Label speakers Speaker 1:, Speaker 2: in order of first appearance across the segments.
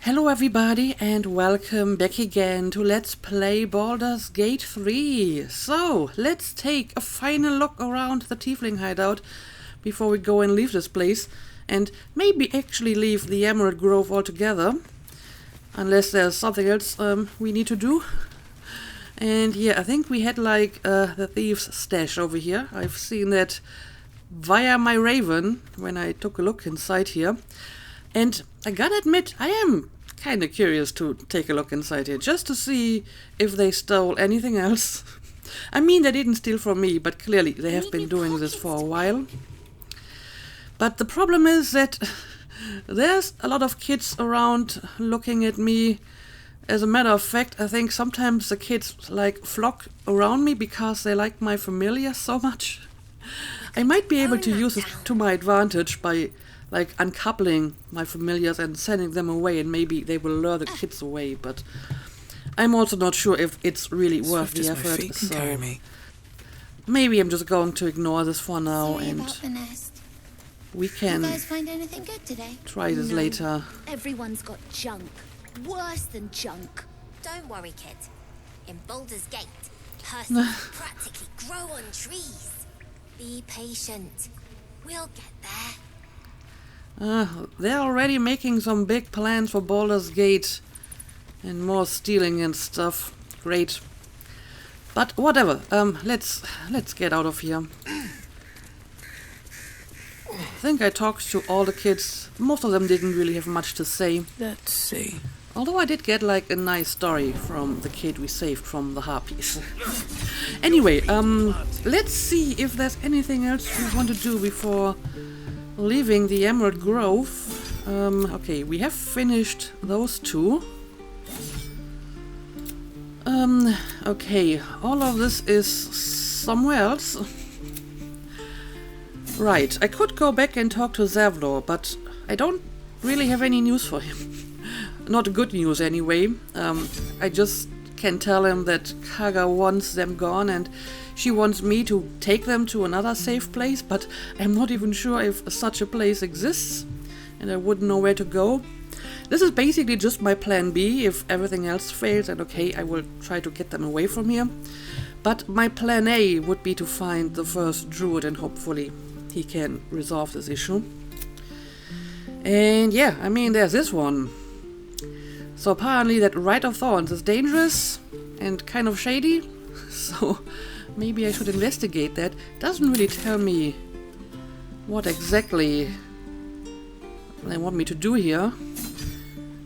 Speaker 1: Hello everybody and welcome back again to Let's Play Baldur's Gate 3. So, let's take a final look around the Tiefling hideout before we go and leave this place. And maybe actually leave the Emerald Grove altogether. Unless there's something else we need to do. And yeah, I think we had like the Thieves' Stash over here. I've seen that via my Raven when I took a look inside here. And I gotta admit, I am kind of curious to take a look inside here, just to see if they stole anything else. I mean, they didn't steal from me, but clearly they have been doing this for a while. But the problem is that there's a lot of kids around looking at me. As a matter of fact, I think sometimes the kids like flock around me because they like my familiar so much. I might be able to use it to my advantage by like uncoupling my familiars and sending them away, and maybe they will lure the kids away, but I'm also not sure if it's really worth the effort, so maybe I'm just going to ignore this for now. And we can try this later.
Speaker 2: Everyone's got junk. Worse than junk.
Speaker 3: Don't worry, kid. In Baldur's Gate, persons practically grow on trees. Be patient. We'll get there.
Speaker 1: They're already making some big plans for Baldur's Gate and more stealing and stuff. Great. But whatever. Let's get out of here. I think I talked to all the kids. Most of them didn't really have much to say.
Speaker 4: Let's see.
Speaker 1: Although I did get like a nice story from the kid we saved from the harpies. Anyway, let's see if there's anything else we want to do before leaving the Emerald Grove. Okay, we have finished those two. Okay, all of this is somewhere else. Right, I could go back and talk to Zavlor, but I don't really have any news for him. Not good news anyway. I just can tell him that Kagha wants them gone and she wants me to take them to another safe place, but I'm not even sure if such a place exists and I wouldn't know where to go. This is basically just my plan B. If everything else fails, and okay, I will try to get them away from here. But my plan A would be to find the first druid and hopefully he can resolve this issue. And yeah, I mean, there's this one. So apparently that Rite of Thorns is dangerous and kind of shady, so maybe I should investigate that. Doesn't really tell me what exactly they want me to do here.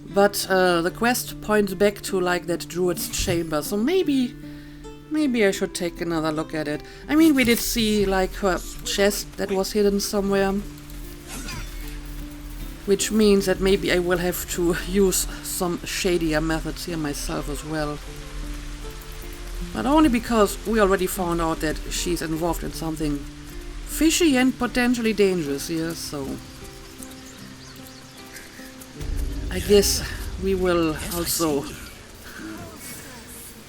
Speaker 1: But the quest points back to like that druid's chamber, so maybe I should take another look at it. I mean, we did see like her chest that was hidden somewhere. Which means that maybe I will have to use some shadier methods here myself as well. But only because we already found out that she's involved in something fishy and potentially dangerous here, so I guess we will also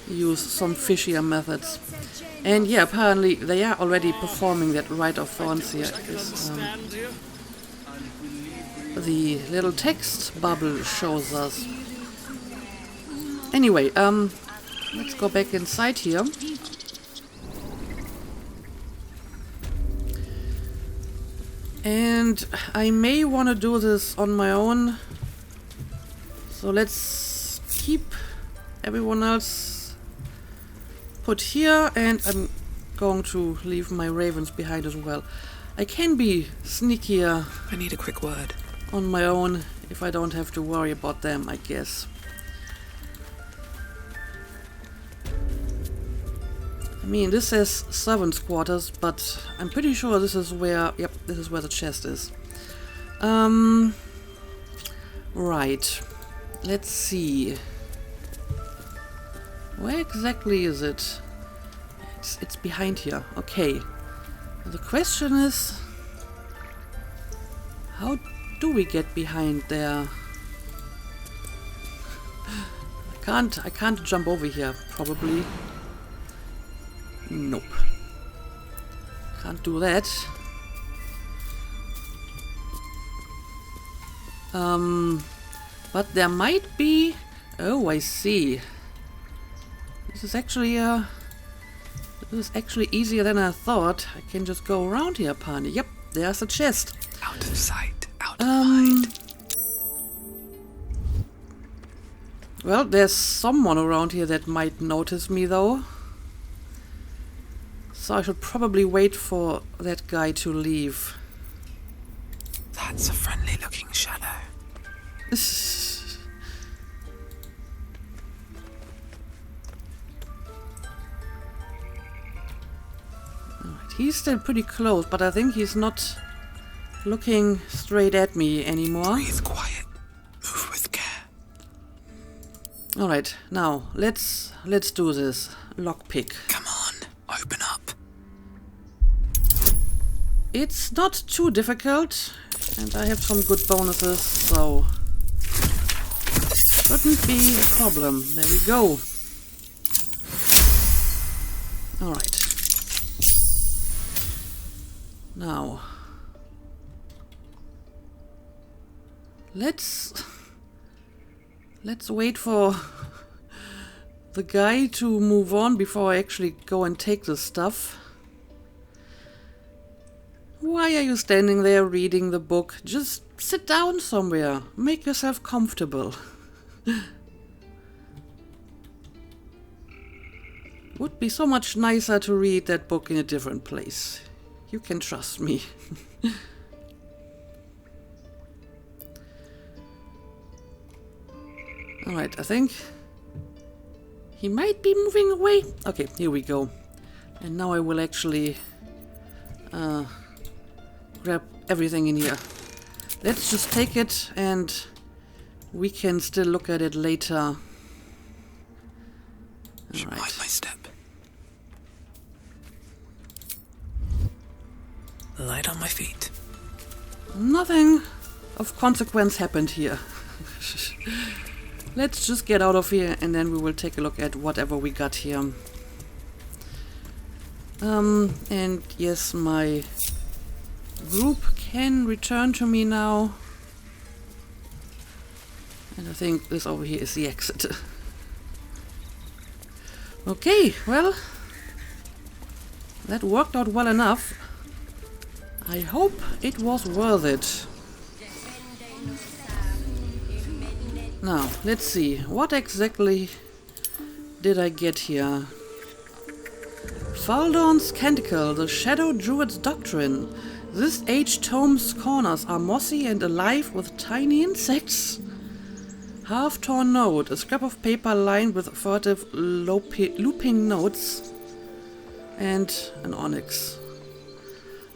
Speaker 1: use some fishier methods. And yeah, apparently they are already performing that Rite of Thorns here. The little text bubble shows us. Anyway, let's go back inside here. And I may want to do this on my own. So let's keep everyone else put here, and I'm going to leave my ravens behind as well. I can be sneakier.
Speaker 4: I need a quick word.
Speaker 1: On my own, if I don't have to worry about them, I guess. I mean, this says servants' quarters, but I'm pretty sure this is where, yep, this is where the chest is. Right. Let's see. Where exactly is it? It's behind here. Okay. The question is, how do we get behind there? I can't jump over here, probably. Nope. Can't do that. But there might be... Oh, I see. This is actually easier than I thought. I can just go around here, apparently. Yep, there's a chest.
Speaker 4: Out of sight, out of mind.
Speaker 1: Well, there's someone around here that might notice me, though. So I should probably wait for that guy to leave.
Speaker 4: That's a friendly-looking shadow.
Speaker 1: Alright, he's still pretty close, but I think he's not looking straight at me anymore.
Speaker 4: Breathe quiet. Move with care.
Speaker 1: Alright, now let's do this. Lockpick.
Speaker 4: Come on, open up.
Speaker 1: It's not too difficult, and I have some good bonuses, so shouldn't be a problem. There we go. Alright. Now, let's wait for the guy to move on before I actually go and take the stuff. Why are you standing there reading the book? Just sit down somewhere. Make yourself comfortable. Would be so much nicer to read that book in a different place. You can trust me. Alright, I think he might be moving away. Okay, here we go. And now I will actually grab everything in here. Let's just take it and we can still look at it later.
Speaker 4: Should mind my step. Light on my feet.
Speaker 1: Nothing of consequence happened here. Let's just get out of here and then we will take a look at whatever we got here. And yes, my group can return to me now. And I think this over here is the exit. Okay, well, that worked out well enough. I hope it was worth it. Now, let's see. What exactly did I get here? Faldorn's Canticle, the Shadow Druid's Doctrine. This age tome's corners are mossy and alive with tiny insects. Half-torn note, a scrap of paper lined with furtive looping notes. And an onyx.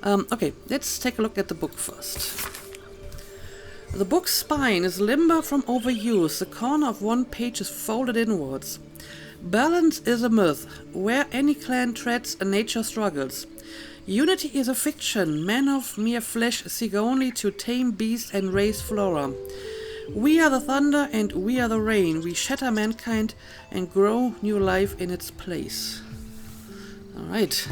Speaker 1: Okay, let's take a look at the book first. The book's spine is limber from overuse. The corner of one page is folded inwards. Balance is a myth. Where any clan treads, a nature struggles. Unity is a fiction. Men of mere flesh seek only to tame beasts and raise flora. We are the thunder and we are the rain. We shatter mankind and grow new life in its place. Alright.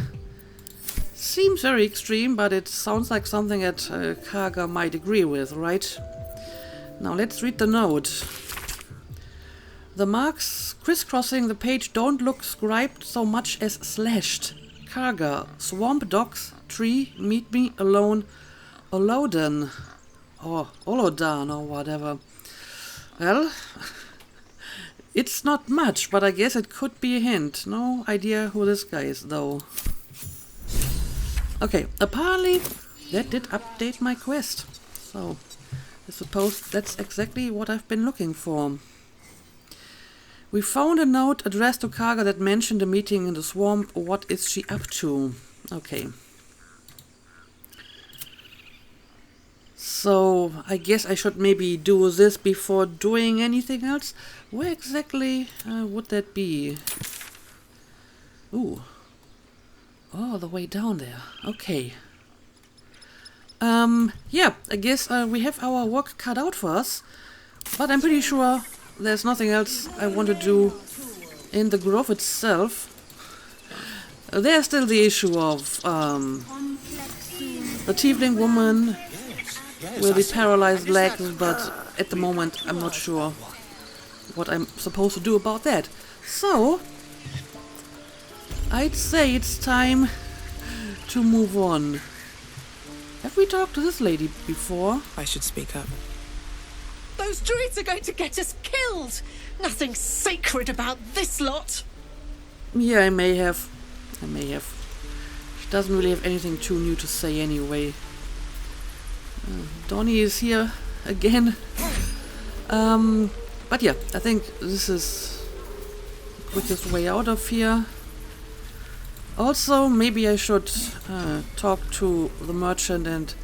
Speaker 1: Seems very extreme, but it sounds like something that Kagha might agree with, right? Now let's read the note. The marks crisscrossing the page don't look scribed so much as slashed. Kagha, swamp dogs, tree, meet me alone, Olodan, or Olodan, or whatever. Well, it's not much, but I guess it could be a hint. No idea who this guy is, though. Okay, apparently that did update my quest. So, I suppose that's exactly what I've been looking for. We found a note addressed to Kagha that mentioned a meeting in the swamp. What is she up to? Okay. So, I guess I should maybe do this before doing anything else. Where exactly would that be? Ooh. All the way down there. Okay. Yeah, I guess we have our work cut out for us. But I'm pretty sure there's nothing else I want to do in the grove itself. There's still the issue of the tiefling woman with the paralyzed legs, but at the moment, I'm not sure what I'm supposed to do about that. So, I'd say it's time to move on. Have we talked to this lady before?
Speaker 4: I should speak up.
Speaker 5: Those druids are going to get us killed! Nothing sacred about this lot!
Speaker 1: Yeah, I may have. She doesn't really have anything too new to say anyway. Donnie is here again. But yeah, I think this is the quickest way out of here. Also, maybe I should talk to the merchant and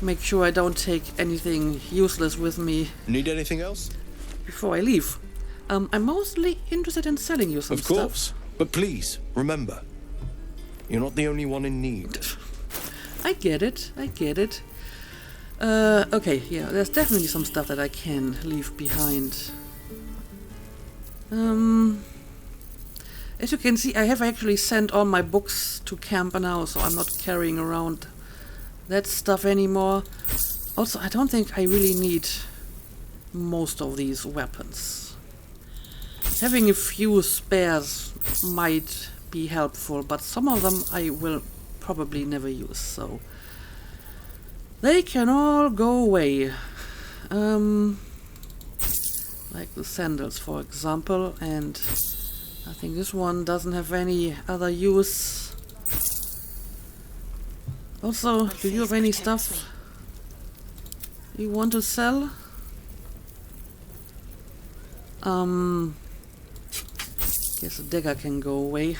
Speaker 1: make sure I don't take anything useless with me.
Speaker 6: Need anything else?
Speaker 1: Before I leave. I'm mostly interested in selling you some
Speaker 6: Of
Speaker 1: stuff.
Speaker 6: course. But please, remember, you're not the only one in need.
Speaker 1: I get it. Okay, yeah, there's definitely some stuff that I can leave behind. As you can see, I have actually sent all my books to camp now, so I'm not carrying around that stuff anymore. Also, I don't think I really need most of these weapons. Having a few spares might be helpful, but some of them I will probably never use, so they can all go away. Like the sandals, for example, and I think this one doesn't have any other use. Also, do you have any stuff you want to sell? Guess the dagger can go away.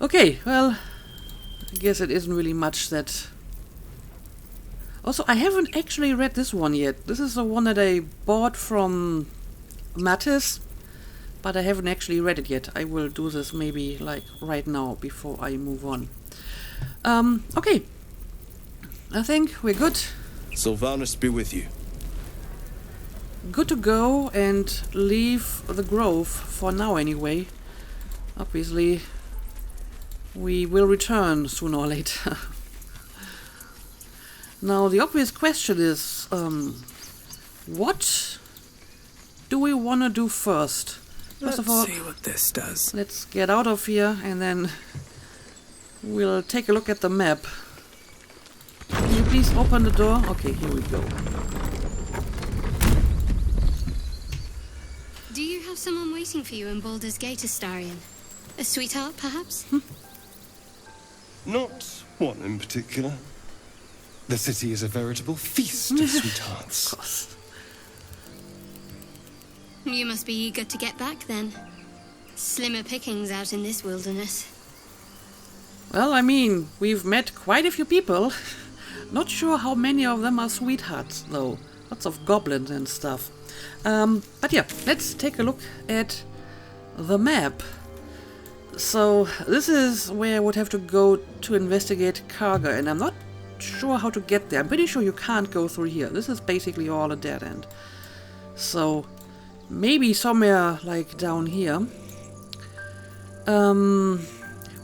Speaker 1: Okay, well, I guess it isn't really much that... Also, I haven't actually read this one yet. This is the one that I bought from Mattis, but I haven't actually read it yet. I will do this maybe like right now before I move on. Okay. I think we're good.
Speaker 6: Sylvanus be with you.
Speaker 1: Good to go and leave the grove for now anyway. Obviously, we will return sooner or later. Now, the obvious question is, what do we want to do first? First of all,
Speaker 4: Let's see what this does.
Speaker 1: let's get out of here and then we'll take a look at the map. Can you please open the door? Okay, here we go.
Speaker 7: Do you have someone waiting for you in Baldur's Gate, Astarion? A sweetheart, perhaps?
Speaker 8: Not one in particular. The city is a veritable feast of sweethearts.
Speaker 1: Of course.
Speaker 7: You must be eager to get back, then. Slimmer pickings out in this wilderness.
Speaker 1: Well, I mean, we've met quite a few people. Not sure how many of them are sweethearts, though. Lots of goblins and stuff. But yeah, let's take a look at the map. So, this is where I would have to go to investigate Kagha, and I'm not sure how to get there. I'm pretty sure you can't go through here. This is basically all a dead end. So, maybe somewhere like down here.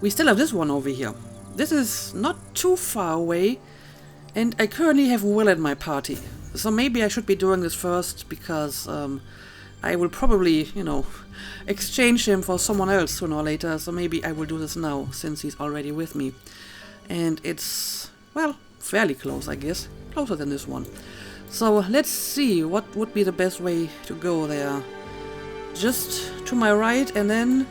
Speaker 1: We still have this one over here. This is not too far away, and I currently have Will in my party. So maybe I should be doing this first, because I will probably, you know, exchange him for someone else sooner or later. So maybe I will do this now, since he's already with me. And it's, well, fairly close, I guess. Closer than this one. So let's see what would be the best way to go there. Just to my right, and then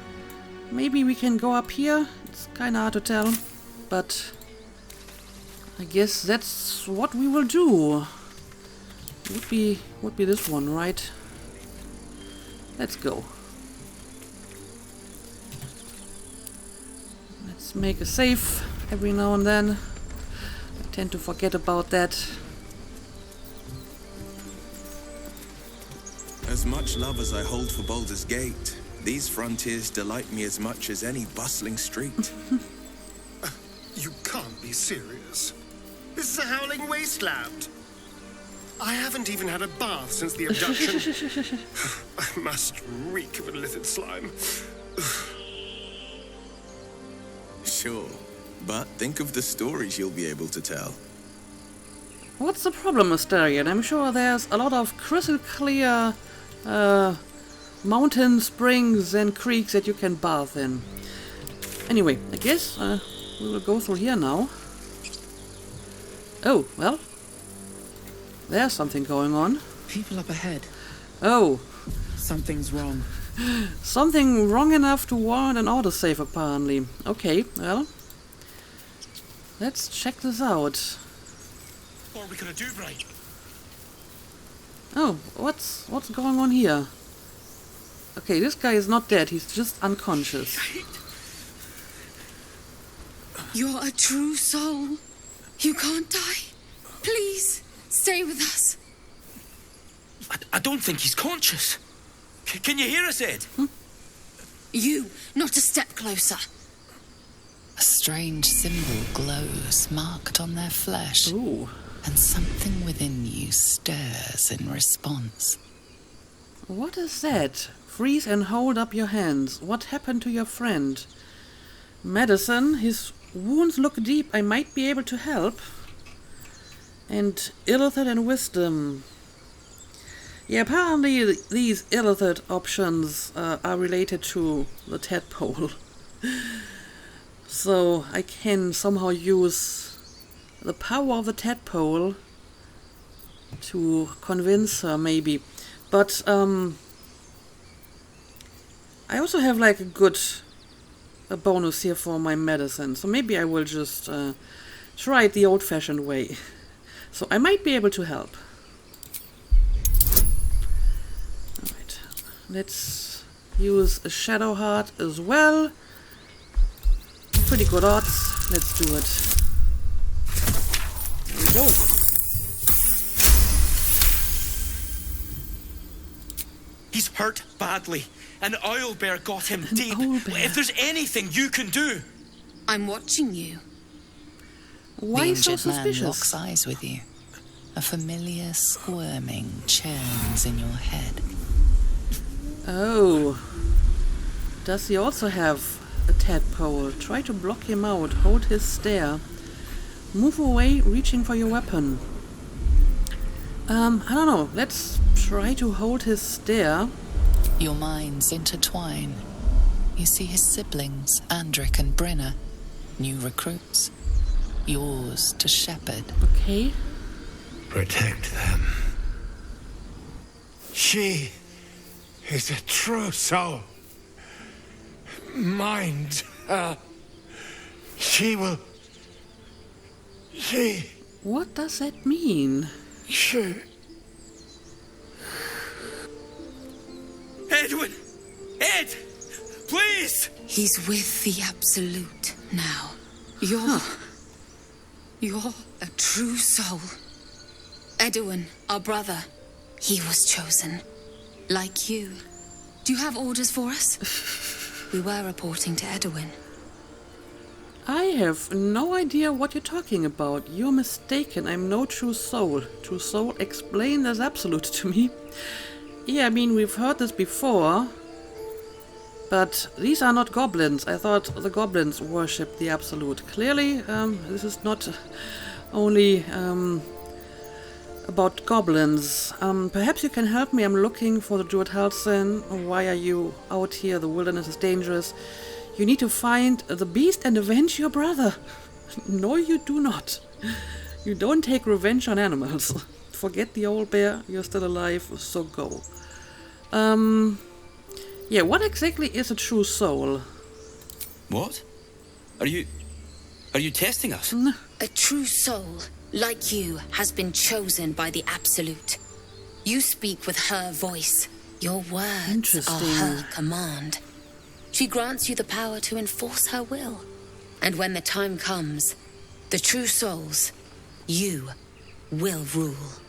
Speaker 1: maybe we can go up here. It's kind of hard to tell, but I guess that's what we will do. Would be this one, right? Let's go. Let's make a save every now and then. I tend to forget about that.
Speaker 9: As much love as I hold for Baldur's Gate, these frontiers delight me as much as any bustling street.
Speaker 8: You can't be serious. This is a howling wasteland. I haven't even had a bath since the abduction. I must reek of a littered slime.
Speaker 9: Sure, but think of the stories you'll be able to tell.
Speaker 1: What's the problem, Astarion? I'm sure there's a lot of crystal clear mountain springs and creeks that you can bath in. Anyway, I guess we will go through here now. Oh, well. There's something going on.
Speaker 4: People up ahead.
Speaker 1: Oh.
Speaker 4: Something's wrong.
Speaker 1: Something wrong enough to warrant an autosave, apparently. Okay, well. Let's check this out.
Speaker 8: What are we gonna do, Bright?
Speaker 1: Oh, what's going on here? Okay, this guy is not dead, he's just unconscious.
Speaker 5: You're a true soul. You can't die. Please, stay with us.
Speaker 10: I don't think he's conscious. Can you hear us, Ed?
Speaker 5: You, not a step closer.
Speaker 11: A strange symbol glows, marked on their flesh.
Speaker 1: Ooh.
Speaker 11: And something within you stirs in response.
Speaker 1: What is that? Freeze and hold up your hands. What happened to your friend? Medicine. His wounds look deep. I might be able to help. And illithid and wisdom. Yeah, apparently these illithid options are related to the tadpole. So I can somehow use the power of the tadpole to convince her, maybe. But I also have like a bonus here for my medicine, so maybe I will just try it the old-fashioned way. So I might be able to help. Alright, let's use a Shadowheart as well. Pretty good odds. Let's do it. There we go.
Speaker 10: He's hurt badly. An Owlbear got him deep.
Speaker 1: Owlbear.
Speaker 10: If there's anything you can do.
Speaker 5: I'm watching you.
Speaker 1: Why
Speaker 11: the
Speaker 1: so
Speaker 11: injured man
Speaker 1: suspicious?
Speaker 11: locks eyes with you. A familiar squirming churns in your head.
Speaker 1: Oh. Does he also have a tadpole? Try to block him out. Hold his stare. Move away, reaching for your weapon. I don't know. Let's try to hold his stare.
Speaker 11: Your minds intertwine. You see his siblings, Andric and Brenna. New recruits. Yours to shepherd.
Speaker 1: Okay.
Speaker 12: Protect them. She is a true soul. Mind her. She.
Speaker 1: What does that mean?
Speaker 10: Edwin! Ed! Please!
Speaker 5: He's with the Absolute now. You're a true soul. Edwin, our brother, he was chosen. Like you. Do you have orders for us? We were reporting to Edwin.
Speaker 1: I have no idea what you're talking about. You're mistaken. I'm no true soul. True soul, explain this absolute to me. Yeah, I mean, we've heard this before. But these are not goblins. I thought the goblins worshipped the absolute. Clearly, this is not only about goblins. Perhaps you can help me. I'm looking for the Druid Halsin. Why are you out here? The wilderness is dangerous. You need to find the beast and avenge your brother. No, you do not. You don't take revenge on animals. Forget the Owlbear. You're still alive, so go. Yeah, what exactly is a true soul?
Speaker 10: What? Are you testing us?
Speaker 5: A true soul, like you, has been chosen by the Absolute. You speak with her voice. Your words are her command. She grants you the power to enforce her will. And when the time comes, the true souls, you, will rule.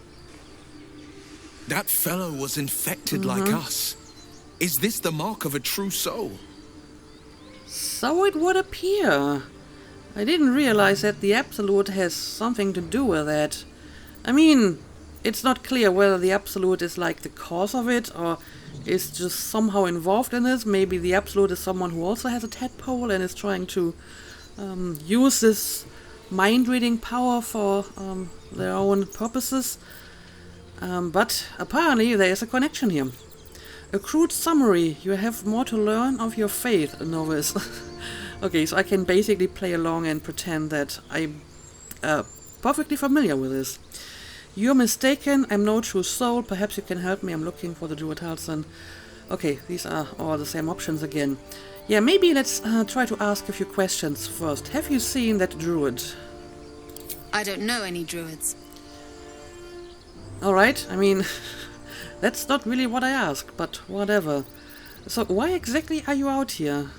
Speaker 9: That fellow was infected like us. Is this the mark of a true soul?
Speaker 1: So it would appear. I didn't realize that the Absolute has something to do with that. I mean, it's not clear whether the Absolute is like the cause of it or is just somehow involved in this. Maybe the Absolute is someone who also has a tadpole and is trying to use this mind-reading power for their own purposes. But apparently there is a connection here. A crude summary. You have more to learn of your faith, novice. Okay, so I can basically play along and pretend that I'm perfectly familiar with this. You're mistaken. I'm no true soul. Perhaps you can help me. I'm looking for the Druid Halson. Okay, these are all the same options again. Yeah, maybe let's try to ask a few questions first. Have you seen that druid?
Speaker 5: I don't know any druids.
Speaker 1: Alright, I mean, that's not really what I asked, but whatever. So why exactly are you out here?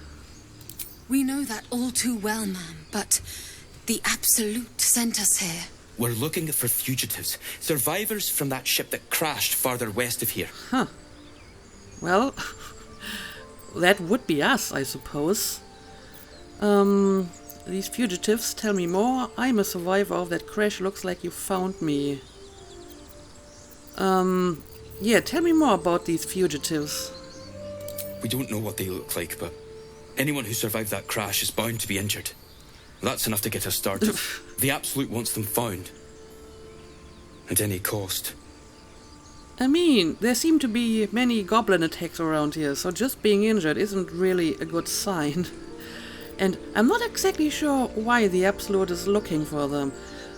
Speaker 5: We know that all too well, ma'am, but the Absolute sent us here.
Speaker 10: We're looking for fugitives, survivors from that ship that crashed farther west of here.
Speaker 1: Huh. Well, that would be us, I suppose. These fugitives, tell me more. I'm a survivor of that crash. Looks like you found me. Yeah, tell me more about these fugitives.
Speaker 10: We don't know what they look like, but anyone who survived that crash is bound to be injured. That's enough to get us started. The Absolute wants them found. At any cost.
Speaker 1: I mean, there seem to be many goblin attacks around here, so just being injured isn't really a good sign. And I'm not exactly sure why the Absolute is looking for them.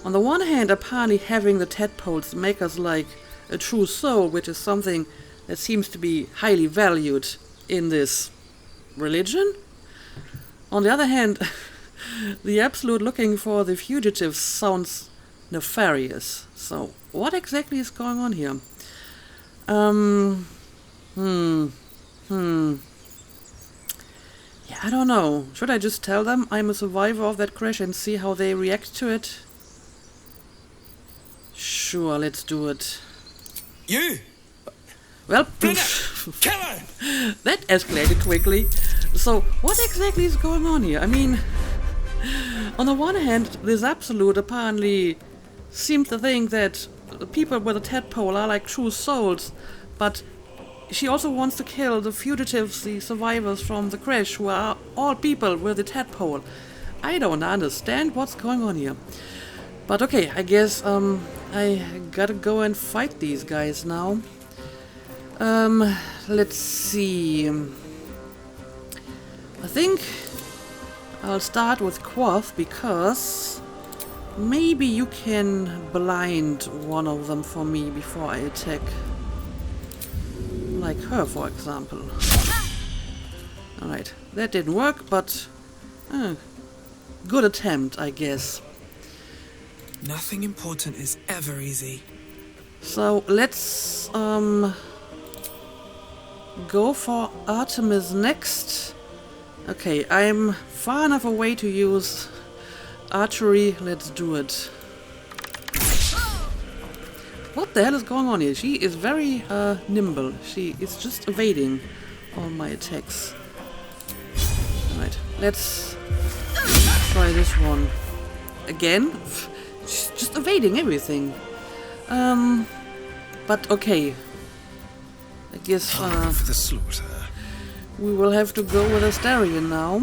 Speaker 1: On the one hand, apparently having the tadpoles make us like a true soul, which is something that seems to be highly valued in this religion. On the other hand, the Absolute looking for the fugitives sounds nefarious. So, what exactly is going on here? Yeah, I don't know. Should I just tell them I'm a survivor of that crash and see how they react to it? Sure, let's do it.
Speaker 10: You!
Speaker 1: Well,
Speaker 10: kill her!
Speaker 1: That escalated quickly. So, what exactly is going on here? I mean, on the one hand, this Absolute apparently seemed to think that the people with a tadpole are like true souls, but she also wants to kill the fugitives, the survivors from the crash, who are all people with a tadpole. I don't understand what's going on here. But okay, I guess I gotta go and fight these guys now. Let's see. I think I'll start with Quoth, because maybe you can blind one of them for me before I attack. Like her, for example. Alright, that didn't work, but good attempt, I guess.
Speaker 13: Nothing important is ever easy.
Speaker 1: So let's go for Artemis next. Okay, I'm far enough away to use archery. Let's do it. What the hell is going on here? She is very nimble. She is just evading all my attacks. Alright, let's try this one. Again? She's just evading everything. But okay. I guess
Speaker 8: for the slaughter.
Speaker 1: We will have to go with Astarion now.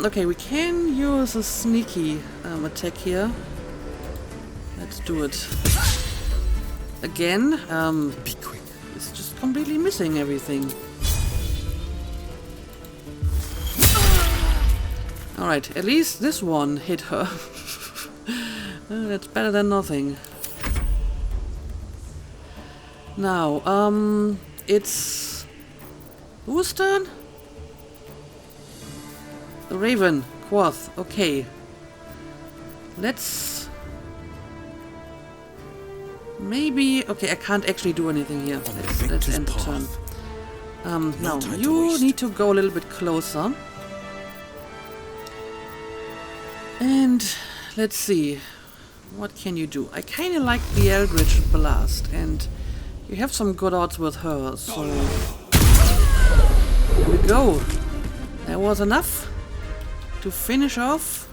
Speaker 1: Okay, we can use a sneaky attack here. Let's do it. Again.
Speaker 8: Be quick.
Speaker 1: It's just completely missing everything. Alright, at least this one hit her. That's better than nothing. Now, it's... whose turn? The Raven. Quoth. Okay. Let's... maybe... okay, I can't actually do anything here. Let's end the turn. Now, you need to go a little bit closer. And... let's see. What can you do? I kinda like the Eldritch Blast, and you have some good odds with her, so... here we go. There was enough to finish off.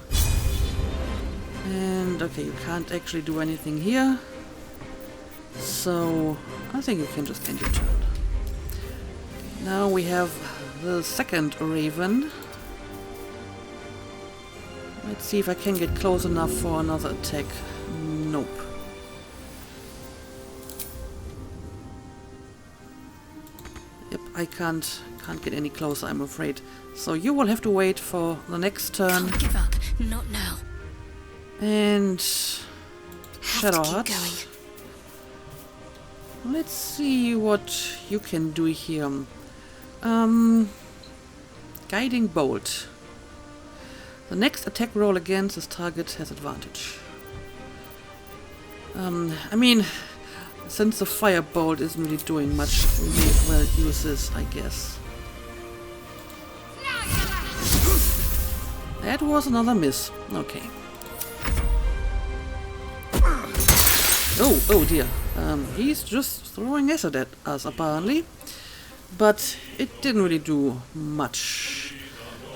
Speaker 1: And okay, you can't actually do anything here. So I think you can just end your turn. Now we have the second Raven. Let's see if I can get close enough for another attack. Nope. Yep, I can't get any closer, I'm afraid. So you will have to wait for the next turn.
Speaker 7: Can't give up. Not now.
Speaker 1: And
Speaker 7: Have to
Speaker 1: Shadowheart.
Speaker 7: keep going.
Speaker 1: Let's see what you can do here. Guiding Bolt. The next attack roll against this target has advantage. I mean, since the Firebolt isn't really doing much, we may as well use this, I guess. That was another miss. Okay. Oh dear. He's just throwing acid at us, apparently. But it didn't really do much.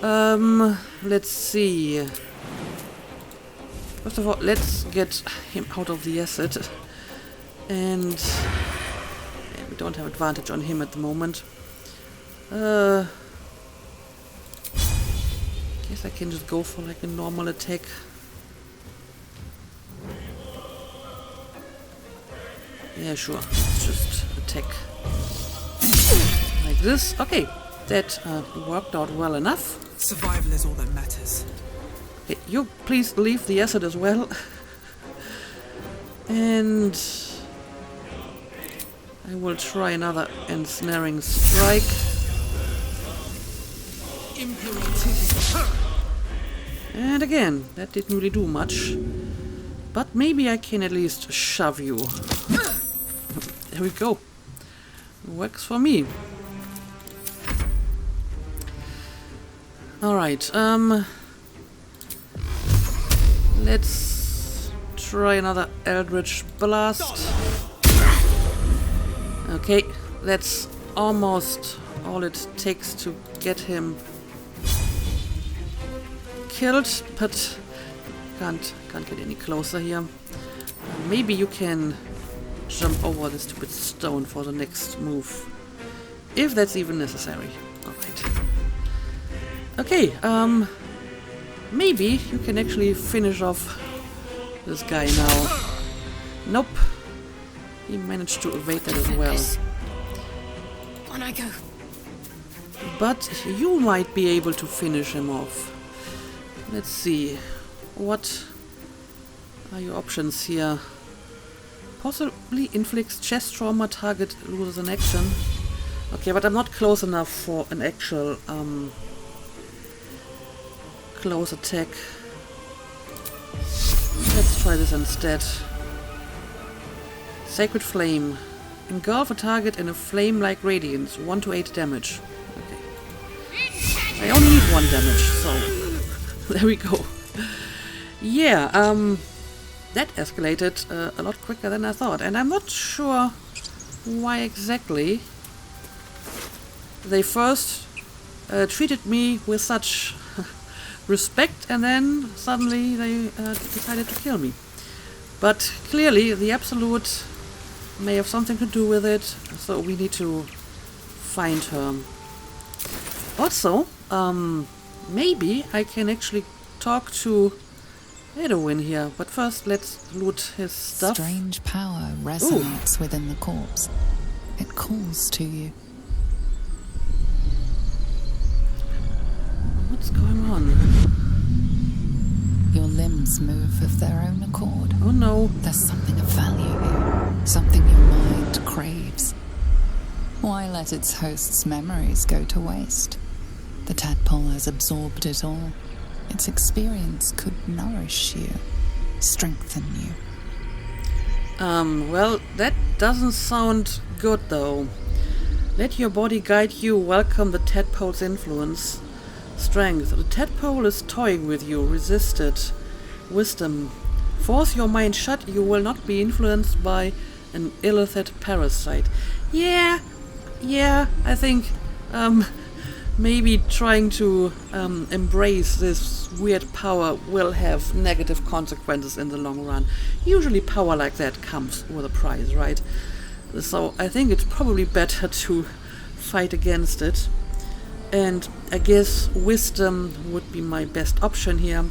Speaker 1: Let's see. First of all, let's get him out of the acid. And yeah, we don't have advantage on him at the moment. Guess I can just go for like a normal attack. Yeah, sure. Let's just attack like this. Okay, that worked out well enough.
Speaker 13: Survival is all that matters.
Speaker 1: Okay, you please leave the acid as well. And I will try another ensnaring strike. And again, that didn't really do much. But maybe I can at least shove you. There we go. Works for me. Alright, let's try another Eldritch Blast. Okay, that's almost all it takes to get him killed, but can't get any closer here. Maybe you can jump over the stupid stone for the next move, if that's even necessary. Alright. Okay, maybe you can actually finish off this guy now. Nope. He managed to evade that as well.
Speaker 7: On I go.
Speaker 1: But you might be able to finish him off. Let's see. What are your options here? Possibly inflicts chest trauma, target loses an action. Okay, but I'm not close enough for an actual close attack. Let's try this instead. Sacred Flame. Engulf a target in a flame-like radiance. 1 to 8 damage. Okay. I only need 1 damage, so there we go. Yeah, that escalated a lot quicker than I thought, and I'm not sure why exactly they first treated me with such respect, and then suddenly they decided to kill me. But clearly the Absolute may have something to do with it, so we need to find her. Also, maybe I can actually talk to Edwin here, but first let's loot his stuff.
Speaker 11: Strange power resonates within the corpse. It calls to you.
Speaker 1: What's going on?
Speaker 11: Your limbs move of their own accord.
Speaker 1: Oh no.
Speaker 11: There's something of value here. Something your mind craves. Why let its host's memories go to waste? The tadpole has absorbed it all. Its experience could nourish you, strengthen you.
Speaker 1: Well, that doesn't sound good though. Let your body guide you, welcome the tadpole's influence. Strength. The tadpole is toying with you, resist it. Wisdom. Force your mind shut, you will not be influenced by an illicit parasite. Yeah, I think, maybe trying to embrace this weird power will have negative consequences in the long run. Usually power like that comes with a price, right? So I think it's probably better to fight against it. And I guess wisdom would be my best option here.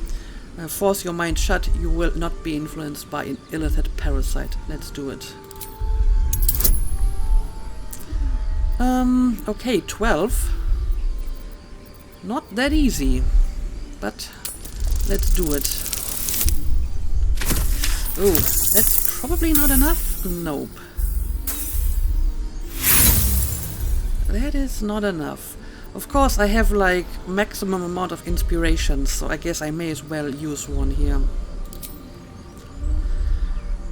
Speaker 1: Force your mind shut. You will not be influenced by an illithid parasite. Let's do it. Okay, 12. Not that easy, but let's do it. Oh, that's probably not enough. Nope. That is not enough. Of course, I have like maximum amount of inspiration, so I guess I may as well use one here.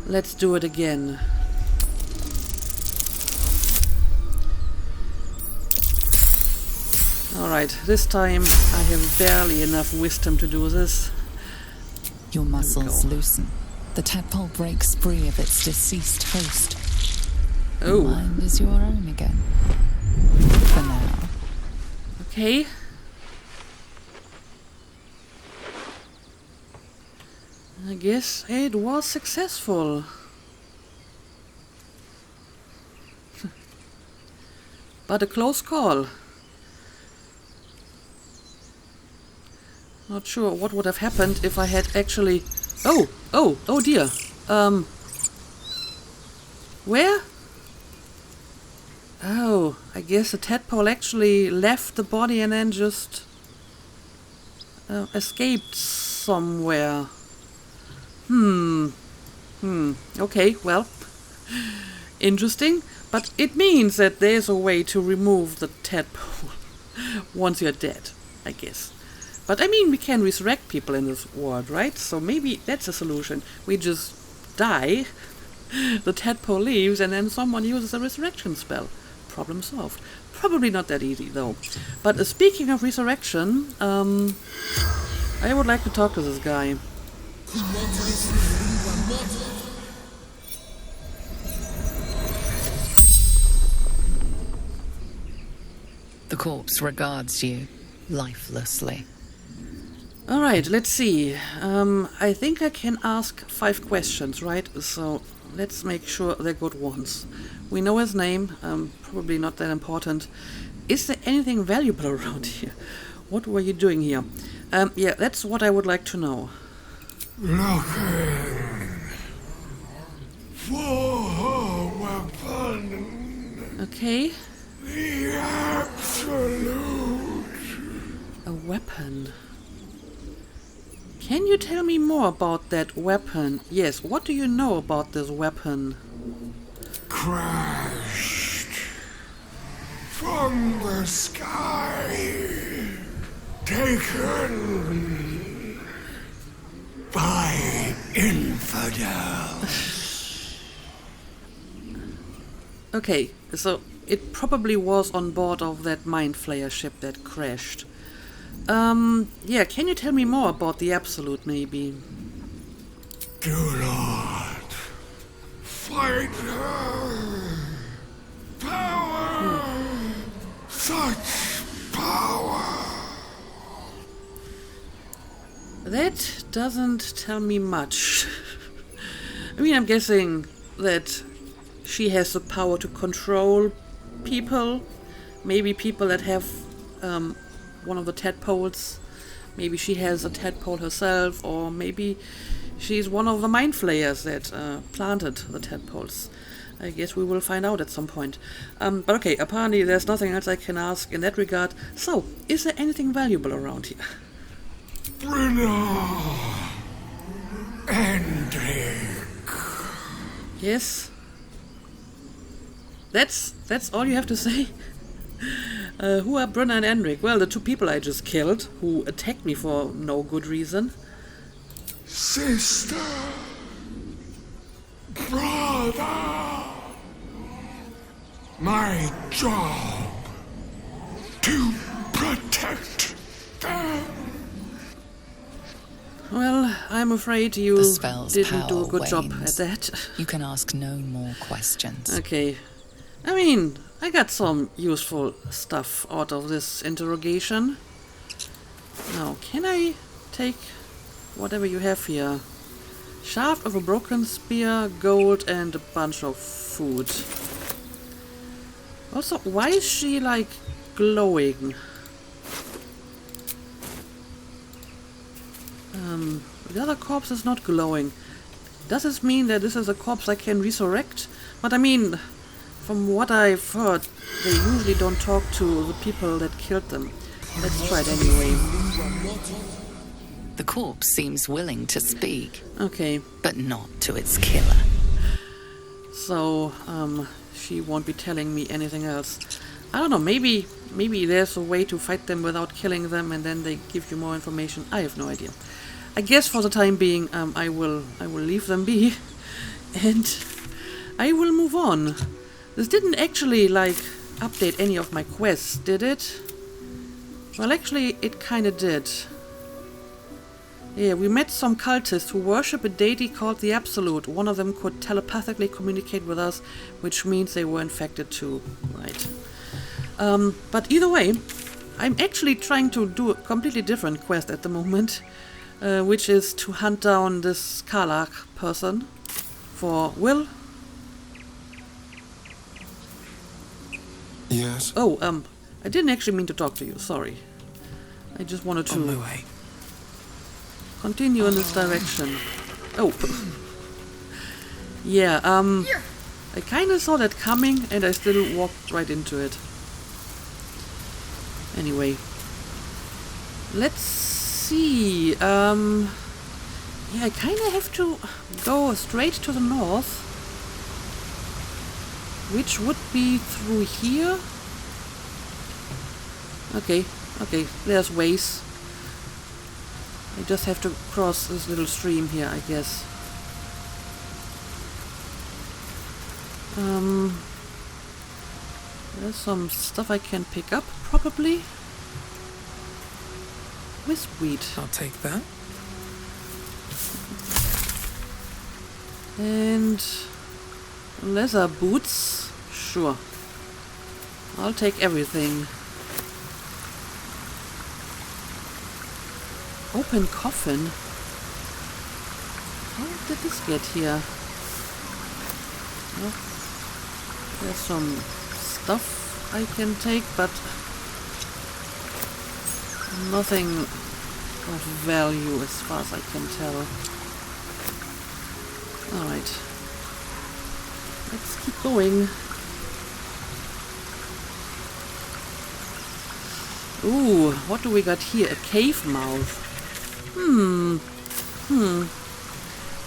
Speaker 1: Let's do it again. Alright, this time I have barely enough wisdom to do this.
Speaker 11: Your muscles loosen. The tadpole breaks free of its deceased host.
Speaker 1: Oh.
Speaker 11: Your mind is your own again. For now.
Speaker 1: Okay. I guess it was successful. But a close call. Not sure what would have happened if I had actually... Oh dear. Where? Oh, I guess the tadpole actually left the body and then just escaped somewhere. Okay, well, interesting. But it means that there's a way to remove the tadpole once you're dead, I guess. But I mean, we can resurrect people in this world, right? So maybe that's a solution. We just die, the tadpole leaves, and then someone uses a resurrection spell. Problem solved. Probably not that easy, though. But speaking of resurrection, I would like to talk to this guy.
Speaker 11: The corpse regards you lifelessly.
Speaker 1: Alright, let's see. I think I can ask 5 questions, right? So let's make sure they're good ones. We know his name, probably not that important. Is there anything valuable around here? What were you doing here? Yeah, that's what I would like to know.
Speaker 12: Looking for a weapon.
Speaker 1: Okay.
Speaker 12: The absolute.
Speaker 1: A weapon. Can you tell me more about that weapon? Yes, what do you know about this weapon?
Speaker 12: Crashed from the sky, taken by infidels.
Speaker 1: Okay, so it probably was on board of that Mind Flayer ship that crashed. Yeah, can you tell me more about the Absolute, maybe?
Speaker 12: Do not fight her. Power! Such power!
Speaker 1: That doesn't tell me much. I mean, I'm guessing that she has the power to control people. Maybe people that have one of the tadpoles. Maybe she has a tadpole herself, or maybe she's one of the Mind Flayers that planted the tadpoles. I guess we will find out at some point. But okay, apparently there's nothing else I can ask in that regard. So, is there anything valuable around here?
Speaker 12: Brenna! Endrick!
Speaker 1: Yes? That's all you have to say? Who are Brunner and Endrick? Well, the 2 people I just killed, who attacked me for no good reason.
Speaker 12: Sister! Brother! My job to protect them.
Speaker 1: Well, I'm afraid you
Speaker 11: The spell's
Speaker 1: didn't do a good
Speaker 11: power
Speaker 1: job
Speaker 11: wanes.
Speaker 1: at that.
Speaker 11: You can ask no more questions.
Speaker 1: Okay. I mean, I got some useful stuff out of this interrogation. Now, can I take whatever you have here? Shaft of a broken spear, gold, and a bunch of food. Also, why is she, like, glowing? The other corpse is not glowing. Does this mean that this is a corpse I can resurrect? But I mean, from what I've heard, they usually don't talk to the people that killed them. Let's try it anyway.
Speaker 11: The corpse seems willing to speak.
Speaker 1: Okay.
Speaker 11: But not to its killer.
Speaker 1: So, she won't be telling me anything else. I don't know, maybe there's a way to fight them without killing them and then they give you more information. I have no idea. I guess for the time being, I will leave them be. And I will move on. This didn't actually, like, update any of my quests, did it? Well, actually, it kinda did. Yeah, we met some cultists who worship a deity called the Absolute. One of them could telepathically communicate with us, which means they were infected too. Right. But either way, I'm actually trying to do a completely different quest at the moment, which is to hunt down this Kagha person for Will.
Speaker 6: Yes?
Speaker 1: Oh, I didn't actually mean to talk to you, sorry. I just wanted to...
Speaker 13: On my way.
Speaker 1: Continue in this direction. Oh. Yeah, I kinda saw that coming and I still walked right into it. Anyway. Let's see. Yeah, I kinda have to go straight to the north. Which would be through here. Okay, there's ways. I just have to cross this little stream here, I guess. There's some stuff I can pick up, probably. Whiskweed.
Speaker 13: I'll take that.
Speaker 1: And leather boots. Sure. I'll take everything. Open coffin? How did this get here? Well, there's some stuff I can take, but nothing of value as far as I can tell. Alright. Let's keep going. Ooh, what do we got here? A cave mouth.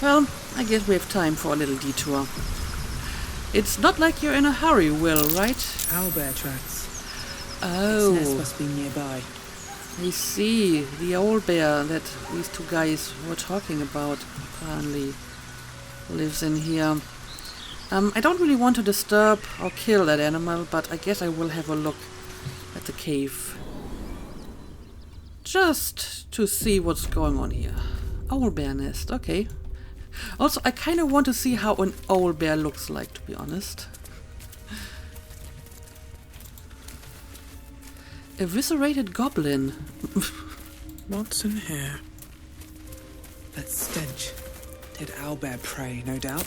Speaker 1: Well, I guess we have time for a little detour. It's not like you're in a hurry, Will, right?
Speaker 13: Owlbear tracks.
Speaker 1: Oh.
Speaker 13: Its nest must be nearby.
Speaker 1: I see. The Owlbear that these two guys were talking about apparently lives in here. I don't really want to disturb or kill that animal, but I guess I will have a look at the cave. Just to see what's going on here. Owlbear nest, okay. Also, I kind of want to see how an owlbear looks like, to be honest. Eviscerated goblin.
Speaker 13: What's in here? That stench. Did owlbear prey, no doubt.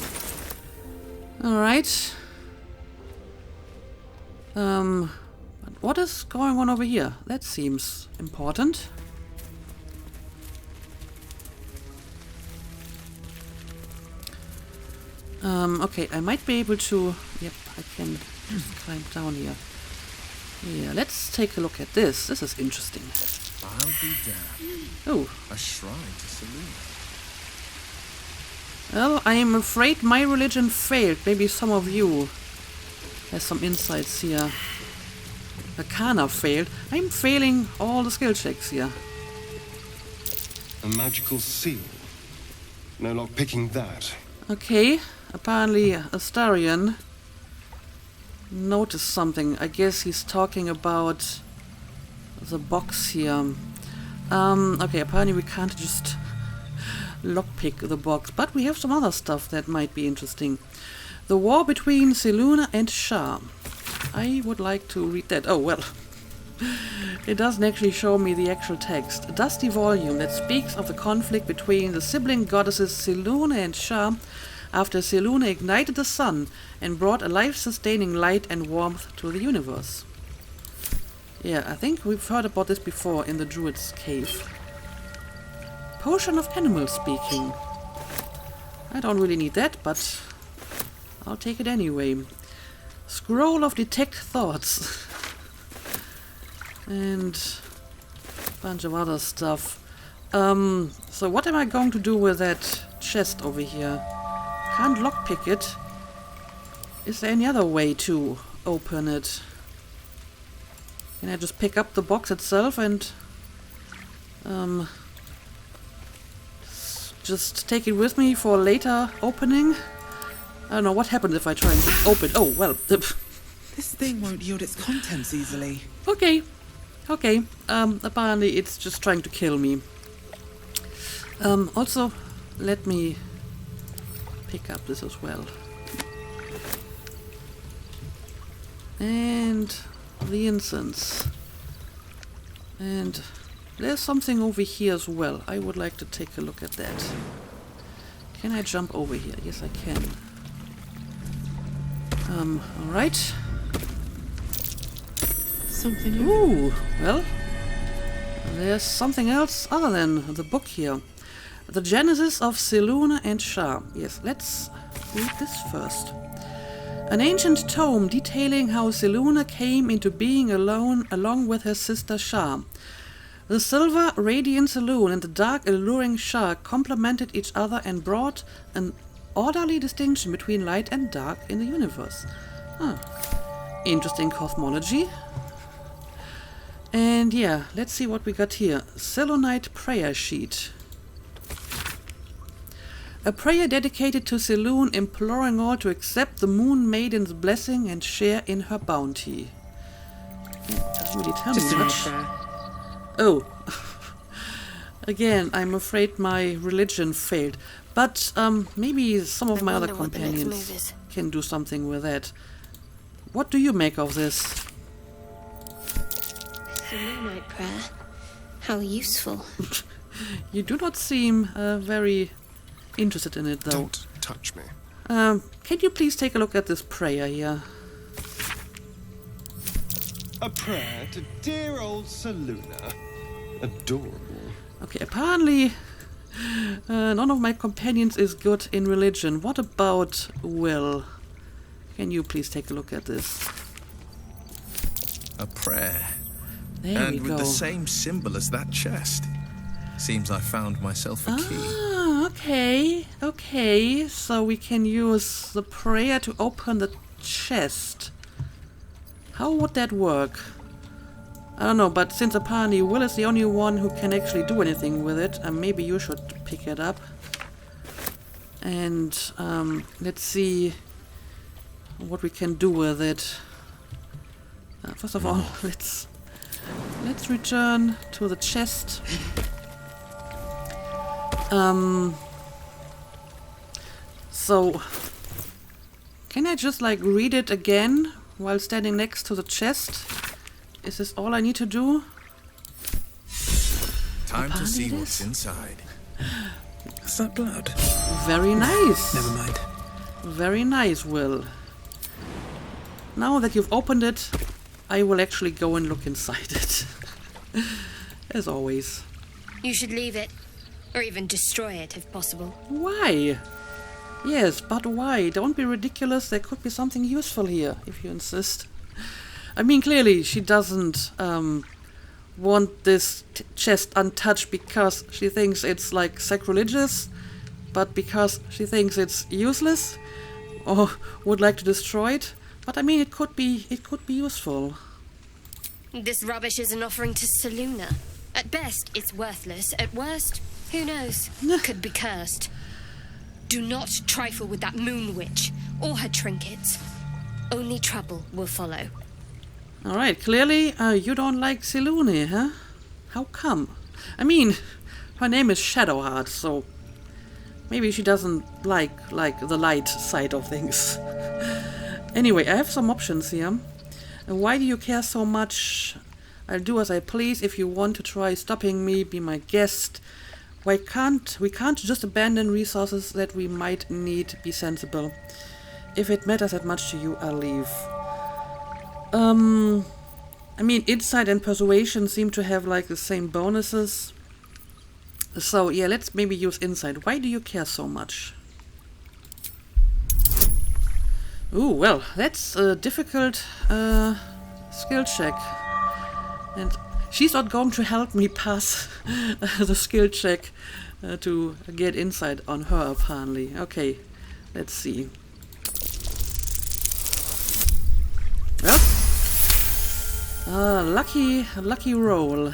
Speaker 1: Alright. What is going on over here? That seems important. Okay, I might be able to... Yep, I can just climb down here. Yeah, let's take a look at this. This is interesting.
Speaker 9: I'll be damned.
Speaker 1: Oh.
Speaker 9: A shrine to Selena.
Speaker 1: Well, I am afraid my religion failed. Maybe some of you has some insights here. Arcana failed. I'm failing all the skill checks here.
Speaker 6: A magical seal. No luck picking that.
Speaker 1: Okay, apparently Astarion noticed something. I guess he's talking about the box here. Okay, apparently we can't just lockpick the box, but we have some other stuff that might be interesting. The war between Seluna and Shah. I would like to read that. Oh, well. It doesn't actually show me the actual text. A dusty volume that speaks of the conflict between the sibling goddesses Seluna and Shah after Seluna ignited the sun and brought a life-sustaining light and warmth to the universe. Yeah, I think we've heard about this before in the Druid's Cave. Potion of animal speaking. I don't really need that, but I'll take it anyway. Scroll of detect thoughts. And a bunch of other stuff. So what am I going to do with that chest over here? Can't lockpick it. Is there any other way to open it? Can I just pick up the box itself and just take it with me for later opening? I don't know what happens if I try and open. Oh, well.
Speaker 13: This thing won't yield its contents easily.
Speaker 1: Okay. Okay. Apparently it's just trying to kill me. Also, let me pick up this as well. And the incense. And there's something over here as well. I would like to take a look at that. Can I jump over here? Yes, I can. Alright.
Speaker 13: Something.
Speaker 1: Ooh, well, there's something else other than the book here. The Genesis of Selûne and Shah. Yes, let's read this first. An ancient tome detailing how Selûne came into being along with her sister Shah. The silver, radiant Selûne and the dark, alluring Shah complemented each other and brought an orderly distinction between light and dark in the universe. Interesting cosmology. And yeah, let's see what we got here. Selûnite prayer sheet. A prayer dedicated to Selûne, imploring all to accept the Moon Maiden's blessing and share in her bounty. Yeah, doesn't really tell me much. Oh. Again, I'm afraid my religion failed. But maybe some of my other companions can do something with that. What do you make of this?
Speaker 7: Selûnite prayer. How useful.
Speaker 1: You do not seem very interested in it, though.
Speaker 8: Don't touch me.
Speaker 1: Can you please take a look at this prayer here?
Speaker 6: A prayer to dear old Selûne. Adorable.
Speaker 1: Okay, apparently none of my companions is good in religion. What about Will? Can you please take a look at this?
Speaker 9: A prayer.
Speaker 1: There we
Speaker 9: and with
Speaker 1: go.
Speaker 9: the same symbol as that chest. Seems I found myself a key.
Speaker 1: Ah, okay. Okay, so we can use the prayer to open the chest. How would that work? I don't know, but since apparently Will is the only one who can actually do anything with it, maybe you should pick it up. And let's see what we can do with it. First of all, let's return to the chest. So can I just like read it again while standing next to the chest? Is this all I need to do?
Speaker 9: Time to see what's inside.
Speaker 13: Is that blood?
Speaker 1: Very nice.
Speaker 13: Never mind.
Speaker 1: Very nice, Will. Now that you've opened it, I will actually go and look inside it. As always.
Speaker 7: You should leave it, or even destroy it if possible.
Speaker 1: Why? Yes, but why? Don't be ridiculous. There could be something useful here, if you insist. I mean, clearly she doesn't want this chest untouched because she thinks it's like sacrilegious, but because she thinks it's useless, or would like to destroy it. But I mean, it could be useful.
Speaker 7: This rubbish is an offering to Selûne. At best, it's worthless. At worst, who knows? Could be cursed. Do not trifle with that moon witch or her trinkets. Only trouble will follow.
Speaker 1: Alright, clearly you don't like Selûne, huh? How come? I mean, her name is Shadowheart, so maybe she doesn't like the light side of things. Anyway, I have some options here. Why do you care so much? I'll do as I please. If you want to try stopping me, be my guest. We can't just abandon resources that we might need. Be sensible. If it matters that much to you, I'll leave. I mean, insight and persuasion seem to have like the same bonuses. So, yeah, let's maybe use insight. Why do you care so much? Ooh, well, that's a difficult skill check. And she's not going to help me pass the skill check to get insight on her, apparently. Okay, let's see. Well, lucky roll.
Speaker 7: I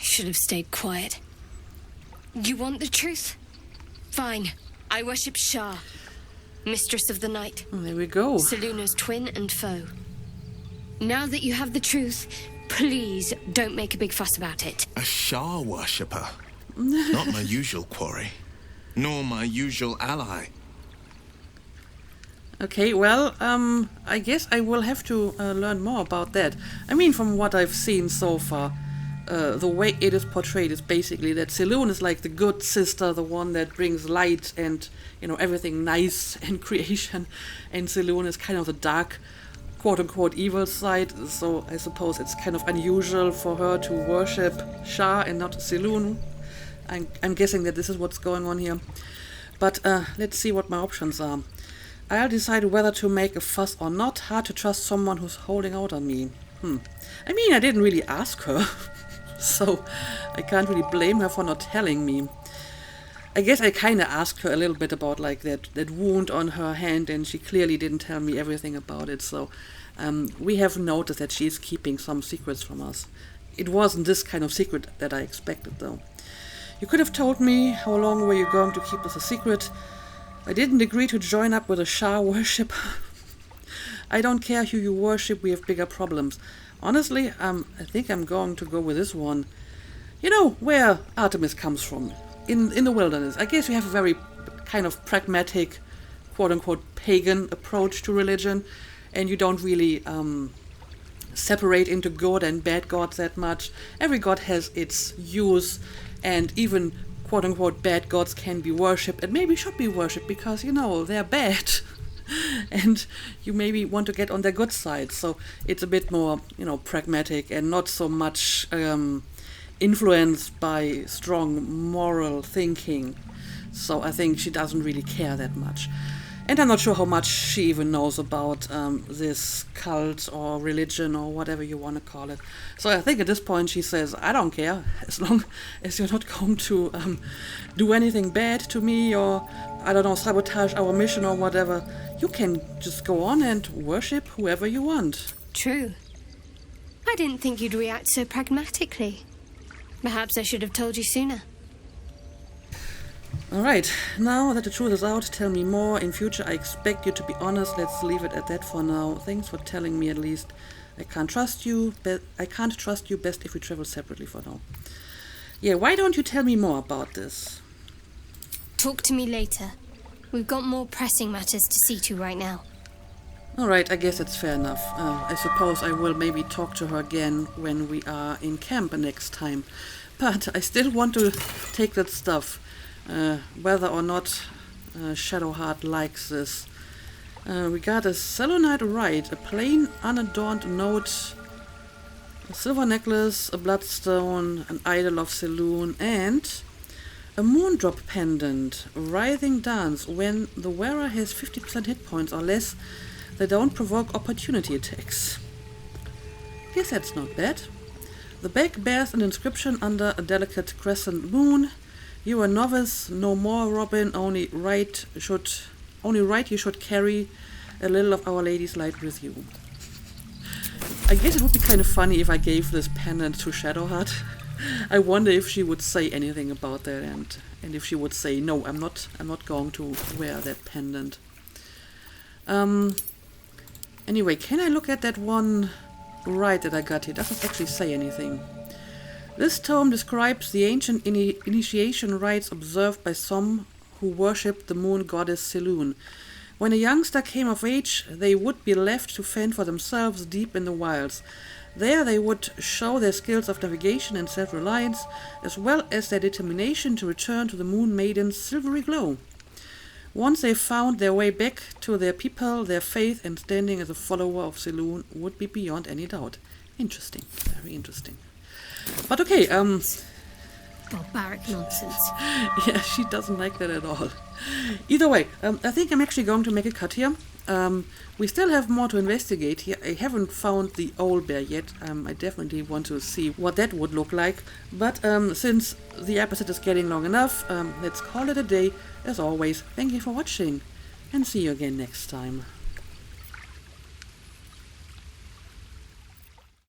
Speaker 7: should have stayed quiet. You want the truth? Fine. I worship Shah, mistress of the night.
Speaker 1: There we go.
Speaker 7: Seluna's twin and foe. Now that you have the truth, please don't make a big fuss about it.
Speaker 9: A Shah worshipper. Not my usual quarry, nor my usual ally.
Speaker 1: Okay, well, I guess I will have to learn more about that. I mean, from what I've seen so far, the way it is portrayed is basically that Selûne is like the good sister, the one that brings light and, you know, everything nice and creation, and Selûne is kind of the dark, quote-unquote evil side, so I suppose it's kind of unusual for her to worship Shah and not Selûne. I'm guessing that this is what's going on here. But let's see what my options are. I'll decide whether to make a fuss or not. Hard to trust someone who's holding out on me. I mean, I didn't really ask her, so I can't really blame her for not telling me. I guess I kind of asked her a little bit about like that wound on her hand, and she clearly didn't tell me everything about it, so we have noticed that she's keeping some secrets from us. It wasn't this kind of secret that I expected, though. You could have told me how long were you going to keep this a secret. I didn't agree to join up with a Shah worship. I don't care who you worship, we have bigger problems. Honestly, I think I'm going to go with this one. You know, where Artemis comes from. In the wilderness. I guess we have a very kind of pragmatic, quote-unquote pagan approach to religion, and you don't really separate into good and bad gods that much. Every god has its use, and even quote-unquote bad gods can be worshipped, and maybe should be worshipped because, you know, they're bad. And you maybe want to get on their good side. So it's a bit more, you know, pragmatic and not so much influenced by strong moral thinking. So I think she doesn't really care that much. And I'm not sure how much she even knows about this cult or religion or whatever you want to call it. So I think at this point she says, I don't care, as long as you're not going to do anything bad to me or, I don't know, sabotage our mission or whatever. You can just go on and worship whoever you want.
Speaker 7: True. I didn't think you'd react so pragmatically. Perhaps I should have told you sooner.
Speaker 1: Alright, now that the truth is out, tell me more. In future, I expect you to be honest. Let's leave it at that for now. Thanks for telling me at least. I can't trust you. Best if we travel separately for now. Yeah, why don't you tell me more about this?
Speaker 7: Talk to me later. We've got more pressing matters to see to right now.
Speaker 1: Alright, I guess it's fair enough. I suppose I will maybe talk to her again when we are in camp next time. But I still want to take that stuff. Whether or not Shadowheart likes this. We got a selenite rite, a plain unadorned note, a silver necklace, a bloodstone, an idol of Selûne, and a moondrop pendant, a writhing dance. When the wearer has 50% hit points or less, they don't provoke opportunity attacks. Guess that's not bad. The bag bears an inscription under a delicate crescent moon. You are a novice, no more, Robin. Only right you should carry a little of Our Lady's light with you. I guess it would be kind of funny if I gave this pendant to Shadowheart. I wonder if she would say anything about that, and if she would say, no, I'm not going to wear that pendant. Anyway, can I look at that one rite that I got here? It doesn't actually say anything. This tome describes the ancient initiation rites observed by some who worshipped the moon goddess Selûne. When a youngster came of age, they would be left to fend for themselves deep in the wilds. There they would show their skills of navigation and self-reliance, as well as their determination to return to the moon maiden's silvery glow. Once they found their way back to their people, their faith and standing as a follower of Selûne would be beyond any doubt. Interesting, very interesting. But okay,
Speaker 7: barbaric nonsense.
Speaker 1: Yeah, she doesn't like that at all. Either way, I think I'm actually going to make a cut here. We still have more to investigate here. I haven't found the Owlbear yet. I definitely want to see what that would look like. But since the episode is getting long enough, let's call it a day. As always, thank you for watching, and see you again next time.